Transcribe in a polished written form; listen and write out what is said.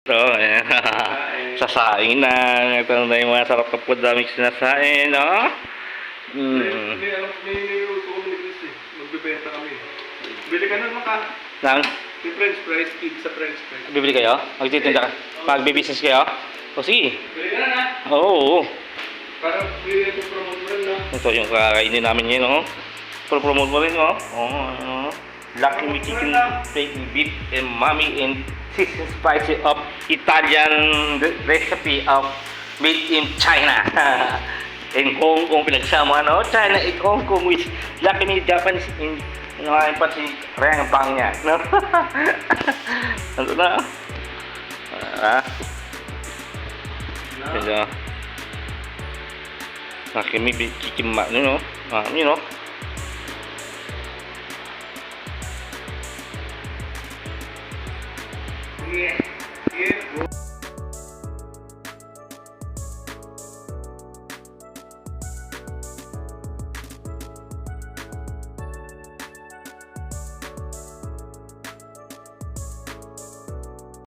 So, ayan. Sasaing na. Ito na yung mga sarap na food daming sinasain, no? May uto kami ni Chris eh. Magbibenta kami. Bili ka na maka. Nang, May french fries, kid sa french fries. bibili kayo? Magtitinda ka? Magbibusiness kayo? O sige. Bili ka na. Oo. Para bili ito promote mo rin na. Ito yung kakainin namin ngayon, no? Pro-promote mo rin, no? Oo, ano? Lucky Me Chicken Baking Beef and Mommy and Season Spicy of Italian recipe of made in China. In Hong Kong pinagsama, no? China and Hong Kong with Lucky Me Japanese in ngayon pa si Reyang Pang niya, no? Ano na? Kaya Lucky Me Chicken Ma, no? You know? Yeah.